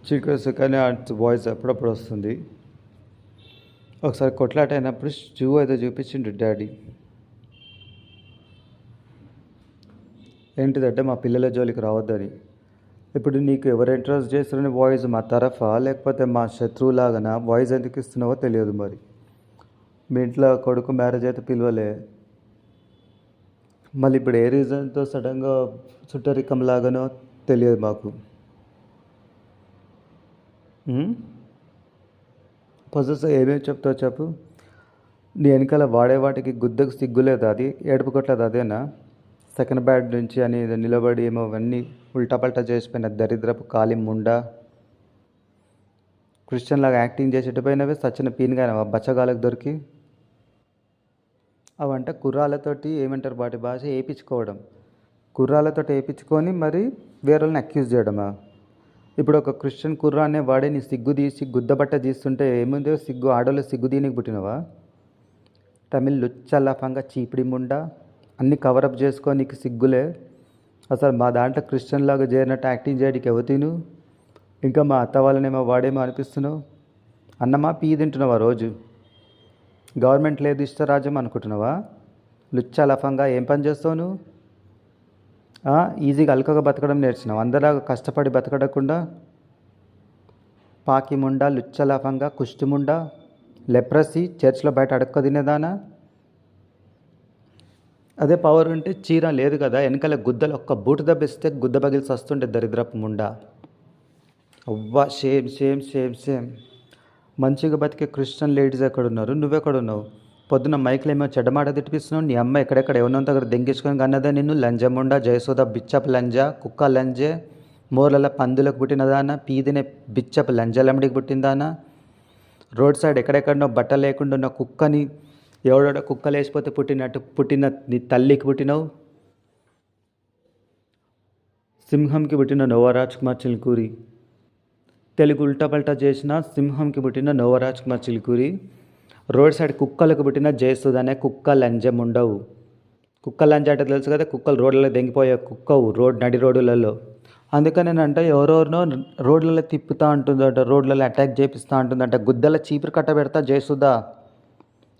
Chickens కానీ ఆ voice అప్పుడప్పుడు వస్తుంది. ఒకసారి కొట్లాట అయినప్పుడు జూ ఏదో చూపించిండు డాడీ. ఏంటిదంటే మా పిల్లల జోలికి రావద్దని. ఇప్పుడు నీకు ఎవరు ఇంట్రడ్యూస్ చేస్తారని వాయిస్ మా తరఫా లేకపోతే మా శత్రువులాగానా? వాయిస్ ఎందుకు ఇస్తున్నావో తెలియదు. మరి మీ ఇంట్లో కొడుకు మ్యారేజ్ అయితే పిలవలే, మళ్ళీ ఇప్పుడు ఏ రీజన్తో సడన్గా చుట్టరికం లాగానో తెలియదు మాకు. పొజెస్ ఏమేమి చెప్తావు చెప్పు. నీ వెనకాల వాడే వాటికి గుద్దకు సిగ్గులేదు, అది ఏడుపు కొట్టలేదు అదేనా? సెకండ్ బ్యాడ్ నుంచి అని నిలబడి ఏమో అవన్నీ ఉల్టాపల్టా చేసిపోయిన దరిద్రపు కాలి ముండా. క్రిస్టియన్ లాగా యాక్టింగ్ చేసేటపోయినవే సచిన పీన్గానవా బచ్చగాలకు దొరికి. అవంటే కుర్రాలతోటి ఏమంటారు వాటి భాష వేయించుకోవడం. కుర్రాలతోటి వేయించుకొని మరి వేరేళ్ళని అక్యూజ్ చేయడమా? ఇప్పుడు ఒక క్రిస్టియన్ కుర్రానే వాడే నీ సిగ్గు తీసి గుద్దబట్ట తీస్తుంటే ఏముందో సిగ్గు? ఆడోళ్ళు సిగ్గు దీనికి పుట్టినవా? తమిళ్ లుచ్చల్లాఫంగా చీపిడి ముండా అన్నీ కవరప్ చేసుకో, నీకు సిగ్గులే. అసలు మా దాంట్లో క్రిస్టియన్ లాగా చేరినట్టు యాక్టింగ్ చేయడానికి ఎవతీను? ఇంకా మా అత్త వాళ్ళనేమో వాడేమో అనిపిస్తున్నావు. అన్నమా పీ తింటున్నావా రోజు? గవర్నమెంట్ లేదు ఇష్టరాజ్యం అనుకుంటున్నావా? లుచ్చలఫంగా ఏం పని చేస్తావు నువ్వు? ఈజీగా అల్కగా బతకడం నేర్చినావు, అందరిలాగా కష్టపడి బతకడకుండా. పాకి ముండా, లుచ్చలఫంగా, కుష్టి ముండా, లెప్రసీ, చర్చ్లో బయట అడక్క తినేదానా? అదే పవర్ ఉంటే చీర లేదు కదా, వెనకాల గుద్దలు ఒక్క బూటు దెబ్బిస్తే గుద్ద పగిలిసి వస్తుండే దరిద్రపు ముండా. అవ్వా సేమ్ సేమ్ సేమ్ సేమ్. మంచిగా బతికే క్రిస్టియన్ లేడీస్ ఎక్కడున్నారు? నువ్వెక్కడున్నావు? పొద్దున్న మైక్లో ఏమో చెడ్డమాట తిట్టిపిస్తున్నావు. నీ అమ్మ ఎక్కడెక్కడ ఎవరినో దగ్గర దెంగించుకొని కన్నదా నిన్ను? లంజముండా, జయసోద, బిచ్చప్ లంజ, కుక్క లంజే, మోర్ల పందులకు పుట్టినదానా? పీదినే బిచ్చప్ లంజలమ్మడికి పుట్టిందానా? రోడ్ సైడ్ ఎక్కడెక్కడనో బట్ట లేకుండా ఉన్న కుక్కని ఎవడో కుక్కలు వేసిపోతే పుట్టినట్టు పుట్టిన నీ తల్లికి పుట్టినవు. సింహంకి పుట్టిన నోవరాజ్ కుమార్ చిలుకూరి. తెలుగు ఉల్టాపల్టా చేసిన సింహంకి పుట్టిన నోవరాజ్ కుమార్ చిలుకూరి. రోడ్ సైడ్ కుక్కలకు పుట్టిన జయసుధ అనే కుక్క లంజం ఉండవు. కుక్క లంజ అంటే తెలుసు కదా, కుక్కలు రోడ్లలో దెంగిపోయే కుక్కవు నడి రోడ్లలో. అందుకని నేనంటే ఎవరెవరినో రోడ్లలో తిప్పుతూ ఉంటుందంట, రోడ్లలో అటాక్ చేపిస్తూ ఉంటుందంట. గుద్దల చీపురు కట్ట పెడతా జయసుధ,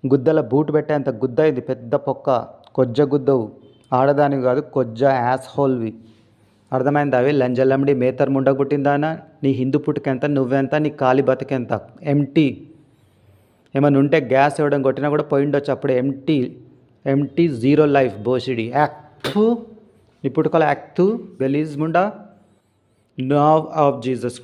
గుద్దల బూటు పెట్టే అంత గుద్ద ఇది, పెద్ద పొక్క, కొజ్జ గుద్దవు. ఆడదానివి కాదు, కొజ్జ యాస్ హోల్వి. అర్థమైంది? అవి లంజల్లమ్మడి మేతర్ ముండకు పుట్టిందానా? నీ హిందూ పుట్టుకెంత, నువ్వెంత, నీ కాలి బతికెంత? ఎంటీ. ఏమైనా ఉంటే గ్యాస్ ఇవ్వడం కొట్టినా కూడా పోయిండొచ్చు అప్పుడే. ఎంటీ జీరో లైఫ్ బోసిడి యాక్ట్. ఇప్పుడు కల యాక్ట్ గలీజ్ ముండా. నవ్ ఆఫ్ జీసస్ క్రైస్ట్.